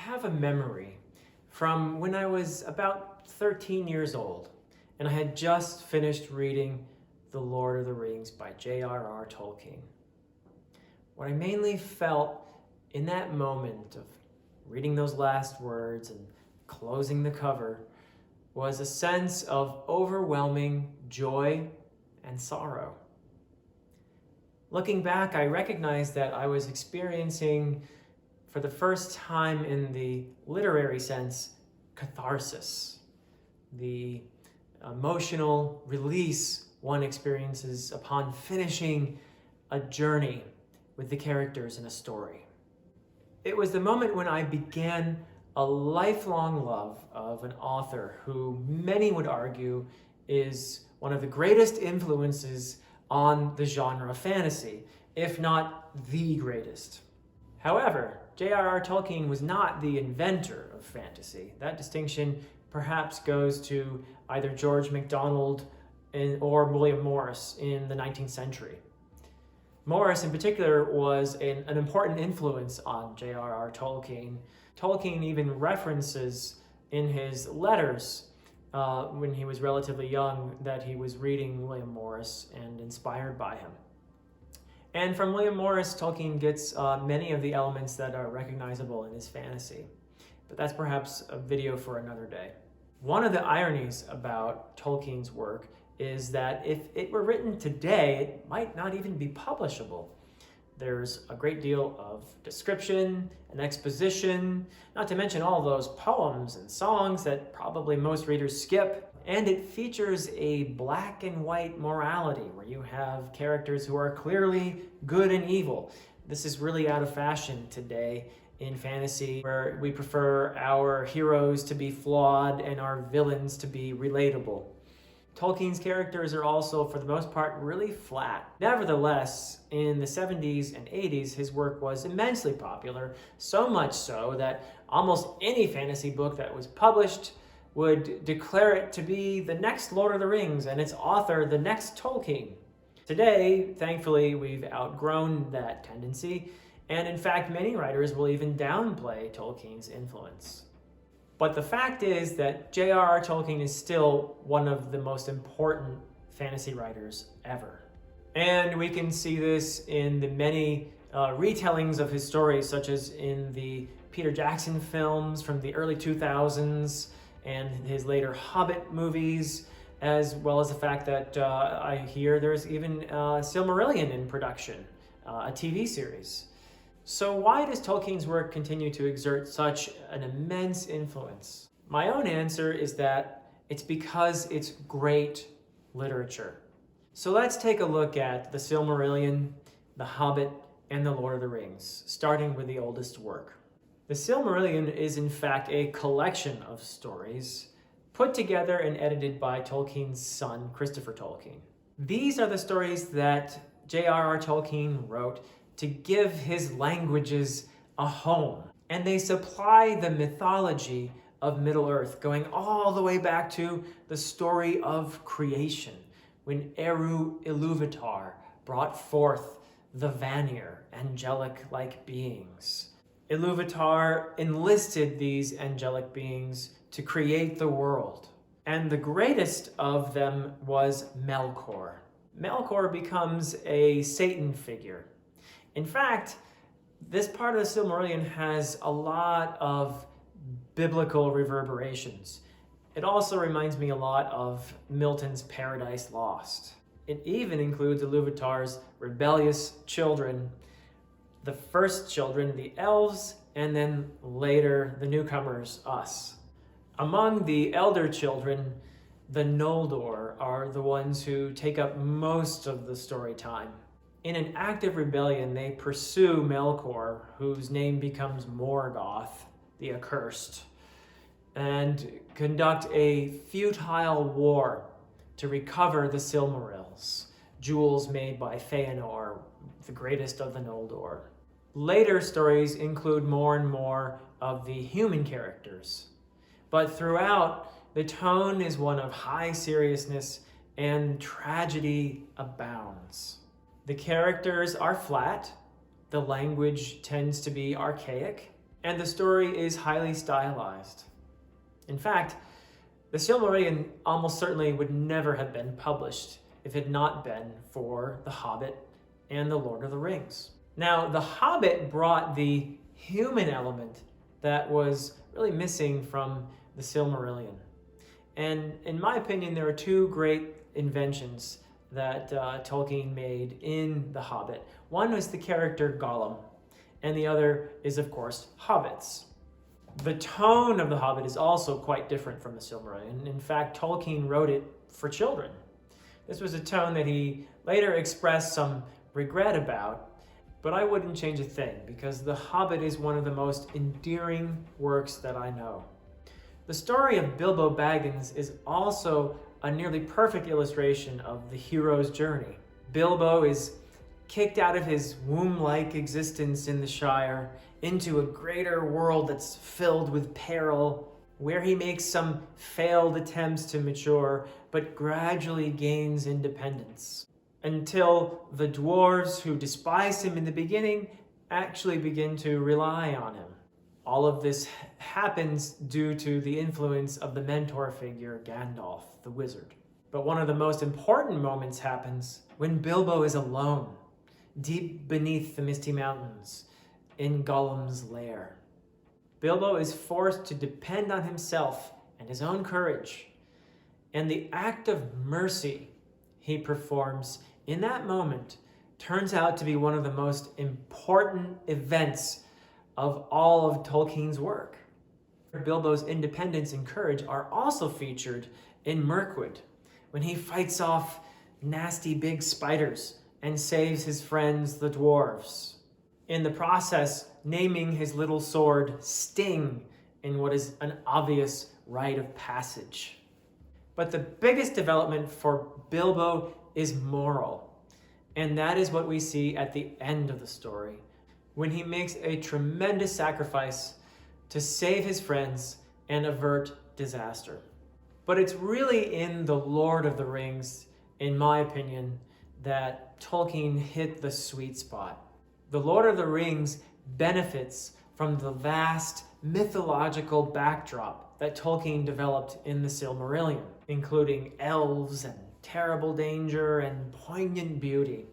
have a memory from when I was about 13 years old, and I had just finished reading The Lord of the Rings by J.R.R. Tolkien. What I mainly felt in that moment of reading those last words and closing the cover was a sense of overwhelming joy and sorrow. Looking back, I recognized that I was experiencing, for the first time in the literary sense, catharsis, the emotional release one experiences upon finishing a journey with the characters in a story. It was the moment when I began a lifelong love of an author who many would argue is one of the greatest influences on the genre of fantasy, if not the greatest. However, J.R.R. Tolkien was not the inventor of fantasy. That distinction perhaps goes to either George MacDonald or William Morris in the 19th century. Morris in particular was an important influence on J.R.R. Tolkien. Tolkien even references in his letters when he was relatively young that he was reading William Morris and inspired by him. And from William Morris, Tolkien gets many of the elements that are recognizable in his fantasy. But that's perhaps a video for another day. One of the ironies about Tolkien's work is that if it were written today, it might not even be publishable. There's a great deal of description and exposition, not to mention all those poems and songs that probably most readers skip. And it features a black and white morality where you have characters who are clearly good and evil. This is really out of fashion today in fantasy, where we prefer our heroes to be flawed and our villains to be relatable. Tolkien's characters are also, for the most part, really flat. Nevertheless, in the 70s and 80s, his work was immensely popular, so much so that almost any fantasy book that was published would declare it to be the next Lord of the Rings and its author the next Tolkien. Today, thankfully, we've outgrown that tendency, and in fact, many writers will even downplay Tolkien's influence. But the fact is that J.R.R. Tolkien is still one of the most important fantasy writers ever. And we can see this in the many retellings of his stories, such as in the Peter Jackson films from the early 2000s and his later Hobbit movies, as well as the fact that I hear there's even Silmarillion in production, a TV series. So why does Tolkien's work continue to exert such an immense influence? My own answer is that it's because it's great literature. So let's take a look at the Silmarillion, the Hobbit, and the Lord of the Rings, starting with the oldest work. The Silmarillion is in fact a collection of stories put together and edited by Tolkien's son, Christopher Tolkien. These are the stories that J.R.R. Tolkien wrote to give his languages a home. And they supply the mythology of Middle-earth, going all the way back to the story of creation, when Eru Ilúvatar brought forth the Vanir, angelic-like beings. Ilúvatar enlisted these angelic beings to create the world. And the greatest of them was Melkor. Melkor becomes a Satan figure. In fact, this part of the Silmarillion has a lot of biblical reverberations. It also reminds me a lot of Milton's Paradise Lost. It even includes Ilúvatar's rebellious children, the first children, the elves, and then later the newcomers, us. Among the elder children, the Noldor are the ones who take up most of the story time. In an active rebellion, they pursue Melkor, whose name becomes Morgoth, the Accursed, and conduct a futile war to recover the Silmarils, jewels made by Fëanor, the greatest of the Noldor. Later stories include more and more of the human characters, but throughout, the tone is one of high seriousness and tragedy abounds. The characters are flat, the language tends to be archaic, and the story is highly stylized. In fact, the Silmarillion almost certainly would never have been published if it had not been for The Hobbit and The Lord of the Rings. Now, The Hobbit brought the human element that was really missing from the Silmarillion. And in my opinion, there are two great inventions that Tolkien made in The Hobbit. One was the character Gollum, and the other is, of course, hobbits. The tone of The Hobbit is also quite different from the Silmarillion. In fact, Tolkien wrote it for children. This was a tone that he later expressed some regret about, but I wouldn't change a thing because The Hobbit is one of the most endearing works that I know. The story of Bilbo Baggins is also a nearly perfect illustration of the hero's journey. Bilbo is kicked out of his womb-like existence in the Shire into a greater world that's filled with peril, where he makes some failed attempts to mature, but gradually gains independence, until the dwarves who despised him in the beginning actually begin to rely on him. All of this happens due to the influence of the mentor figure, Gandalf, the wizard. But one of the most important moments happens when Bilbo is alone, deep beneath the Misty Mountains, in Gollum's lair. Bilbo is forced to depend on himself and his own courage, and the act of mercy he performs in that moment turns out to be one of the most important events of all of Tolkien's work. Bilbo's independence and courage are also featured in Mirkwood, when he fights off nasty big spiders and saves his friends, the dwarves. In the process, naming his little sword Sting in what is an obvious rite of passage. But the biggest development for Bilbo is moral, and that is what we see at the end of the story, when he makes a tremendous sacrifice to save his friends and avert disaster. But it's really in The Lord of the Rings, in my opinion, that Tolkien hit the sweet spot. The Lord of the Rings benefits from the vast mythological backdrop that Tolkien developed in the Silmarillion, including elves and terrible danger and poignant beauty.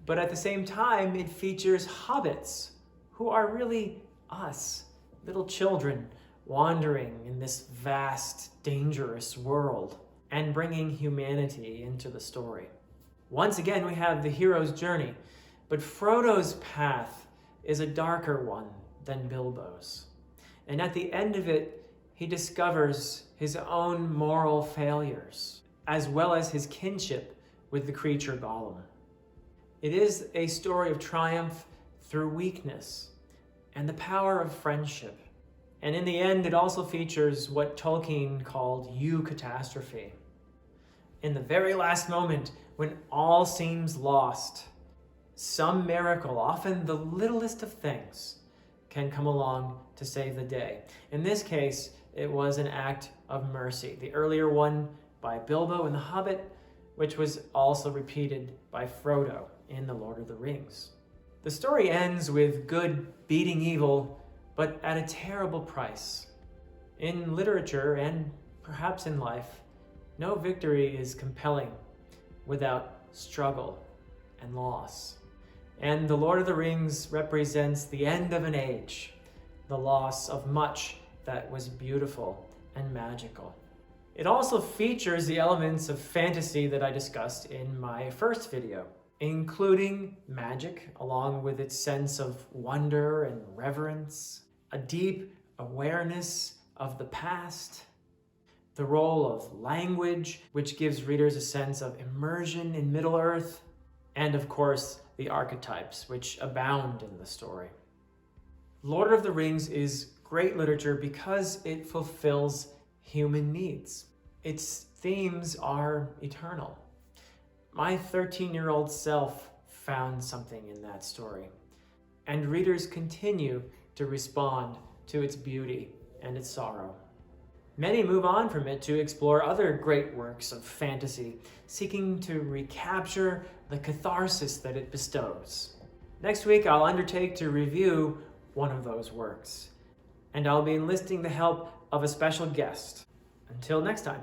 But at the same time, it features hobbits, who are really us, little children wandering in this vast, dangerous world and bringing humanity into the story. Once again, we have the hero's journey, but Frodo's path is a darker one than Bilbo's. And at the end of it, he discovers his own moral failures, as well as his kinship with the creature Gollum. It is a story of triumph through weakness and the power of friendship. And in the end, it also features what Tolkien called eucatastrophe. In the very last moment, when all seems lost, some miracle, often the littlest of things, can come along to save the day. In this case, it was an act of mercy. The earlier one by Bilbo in The Hobbit, which was also repeated by Frodo in The Lord of the Rings. The story ends with good beating evil, but at a terrible price. In literature, and perhaps in life, no victory is compelling without struggle and loss. And The Lord of the Rings represents the end of an age, the loss of much that was beautiful and magical. It also features the elements of fantasy that I discussed in my first video, including magic, along with its sense of wonder and reverence, a deep awareness of the past, the role of language, which gives readers a sense of immersion in Middle-earth, and of course, the archetypes, which abound in the story. Lord of the Rings is great literature because it fulfills human needs. Its themes are eternal. My 13-year-old self found something in that story, and readers continue to respond to its beauty and its sorrow. Many move on from it to explore other great works of fantasy, seeking to recapture the catharsis that it bestows. Next week, I'll undertake to review one of those works, and I'll be enlisting the help of a special guest. Until next time.